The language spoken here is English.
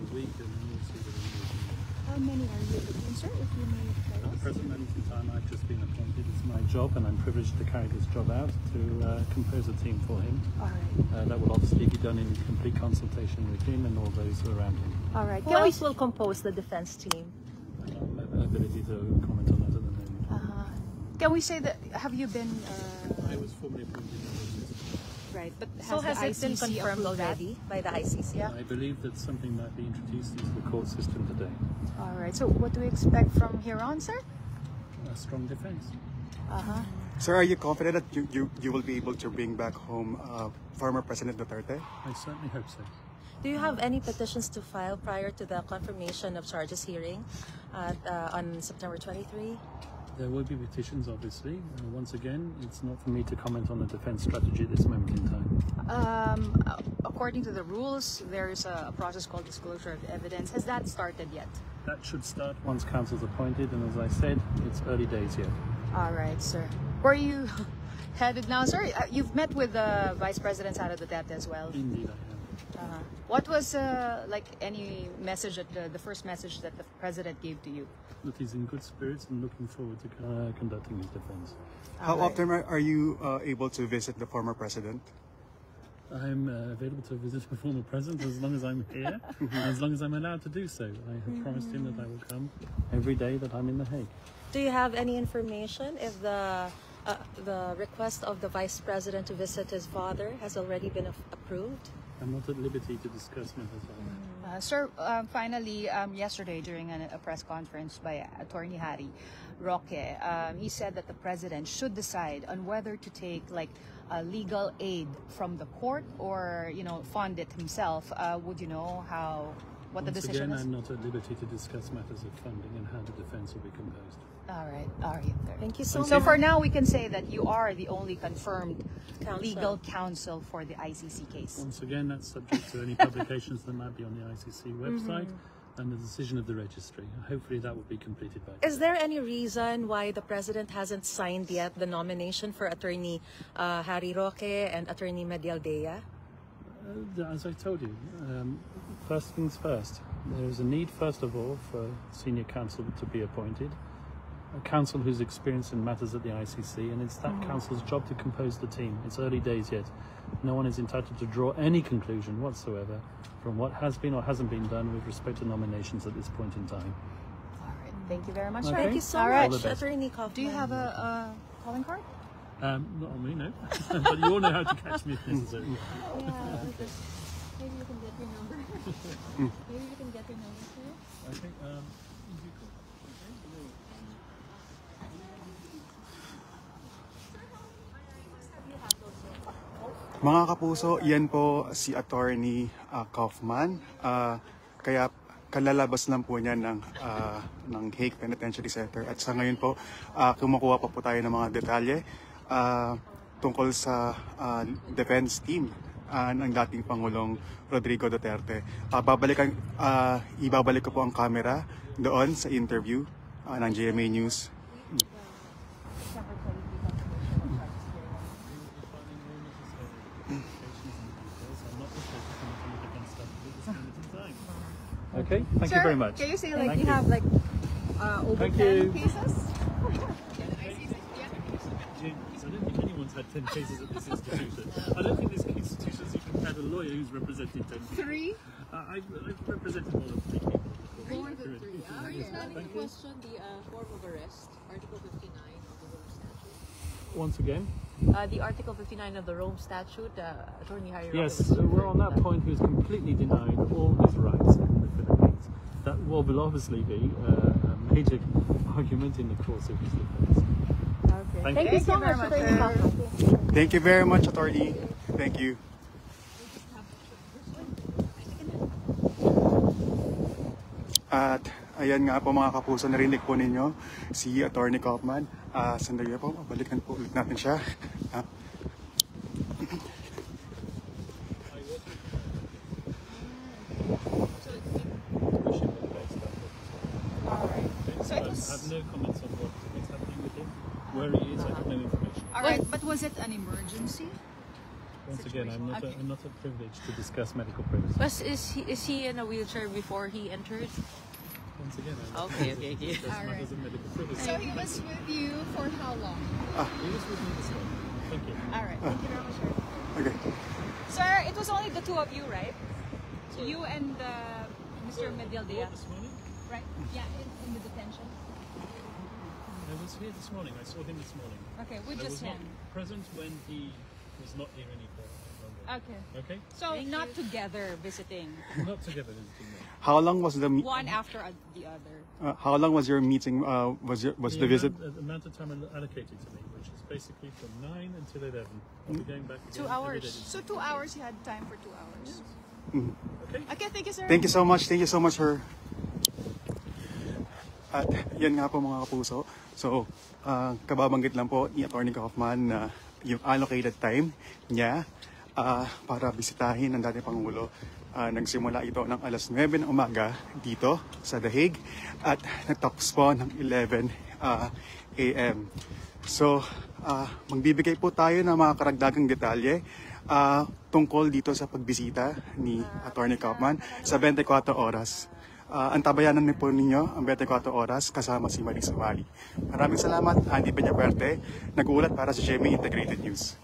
a week, and then we'll see what we do. How many are you looking, sir, if you may tell At us? the present moment in time, I've just been appointed. It's my job, and I'm privileged to carry this job out to compose a team for him. All right. That will obviously be done in complete consultation with him and all those who are around him. All right. Who else will compose the defense team? I don't have the ability to comment on that at the moment. Can we say that, have you been, I was formally appointed in August. right, but So has the it been ICC confirmed approved that? already by the ICC? Yeah. I believe that something might be introduced into the court system today. All right. So what do we expect from here on, sir? A strong defense. Sir, are you confident that you will be able to bring back home former President Duterte? I certainly hope so. Do you have any petitions to file prior to the confirmation of charges hearing on September 23? There will be petitions, obviously. Once again, it's not for me to comment on the defense strategy at this moment in time. According to the rules, there is a process called disclosure of evidence. Has that started yet? That should start once council's appointed, and as I said, it's early days yet. All right, sir. Where are you headed now, sir? You've met with the Vice President Sara Duterte as well. Indeed, I have. What was like any message that the first message that the president gave to you? That he's in good spirits and looking forward to conducting his defense. How often are you able to visit the former president? I'm available to visit the former president as long as I'm here, and as long as I'm allowed to do so. I have promised him that I will come every day that I'm in The Hague. Do you have any information if the request of the Vice President to visit his father has already been approved? I'm not at liberty to discuss matters like that. Sir, finally, yesterday during a press conference by Attorney Harry Roque, he said that the president should decide on whether to take legal aid from the court or fund it himself. Would you know what the decision Once again, is? I'm not at liberty to discuss matters of funding and how the defense will be composed. All right, sir. Thank you so much. So for now, we can say that you are the only confirmed Counsel. legal counsel for the ICC case. Once again, that's subject to any publications that might be on the ICC website and the decision of the registry. Hopefully that will be completed by Is there any reason why the president hasn't signed yet the nomination for Attorney Harry Roque and Attorney Medialdea? As I told you, first things first. There is a need, first of all, for senior counsel to be appointed. A counsel who's experienced in matters at the ICC, and it's that counsel's job to compose the team. It's early days yet. No one is entitled to draw any conclusion whatsoever from what has been or hasn't been done with respect to nominations at this point in time. All right. Thank you very much, sir. Okay. Thank you so All right. much, All the best. Attorney Kaufman. Do you have a calling card? Not on me, no. But you all know how to catch me if necessary. Yeah, maybe you can get your number. Maybe you can get your number, sir. Okay. Mga kapuso, yan po si Attorney Kaufman. Kaya kalalabas lang po niya ng Hague Penitentiary Center. At sa ngayon po, kumukuha pa po tayo ng mga detalye tungkol sa defense team ng dating Pangulong Rodrigo Duterte. Ibabalik ko po ang camera doon sa interview ng GMA News. Okay, thank you very much. Can you say Thank you you. have over Thank 10 you. cases? I don't think anyone's had 10 cases at this institution. I don't think this institution's even had a lawyer who's represented 10 people. 3? I've represented more than 3 people before. More than 3. Yes, Now, thank you you. question the form of arrest, Article 59 of the Rome Statute. Once again, The Article 59 of the Rome Statute, Attorney Harry Roque yes, was we're on that point. He was completely denied all his rights in the Philippines. That will obviously be a major argument in the course of his defense. Okay. Thank you so very much, much, Attorney sir. Kaufman. Thank you very much, Attorney. Thank you. At ayan nga po mga kapuso, narinig po ninyo si Attorney Kaufman. Sandali po, balikan po ulit natin siya. So I it was, have no comments on what's happening with him, where he is. I have no information. all right, but was it an emergency? Once again, situation. I'm not at privilege to discuss medical privacy. But is he in a wheelchair before he entered? Once again, I'm not Okay, privileged okay, okay. to discuss All matters of medical privacy. So he was with you for how long? He was with me this morning. Thank you. All right. Thank you very much, sir. Okay. Sir, it was only the two of you, right? You and Mr. Medialdea, This morning? right? Yeah, in the detention. I was here this morning. I saw him this morning. Okay, with I was just not him. present when he was not here any longer. Okay. Okay? So not together visiting, Not together visiting me. How long was the one after the other. how long was your meeting? Was the visit? The amount of time allocated to me, which is basically from 9 until 11. I'll be going back again 2 every hours. day. So 2 hours, you had time for 2 hours. Okay? Okay, thank you, sir. Thank you so much. Thank you so much, sir. At yan nga po mga kapuso. So, kababanggit lang po ni Atty. Kaufman na yung allocated time niya para bisitahin ang dating Pangulo. Nagsimula ito ng alas 9 ng umaga dito sa The Hague at natapos po ng 11 a.m. So, magbibigay po tayo ng mga karagdagang detalye tungkol dito sa pagbisita ni Atty. Kaufman sa 24 oras. Antabayanan po ninyo ang 24 oras kasama si Marie Sumali. Maraming salamat, Andy Peñapuerte, nag-uulat para sa GMA Integrated News.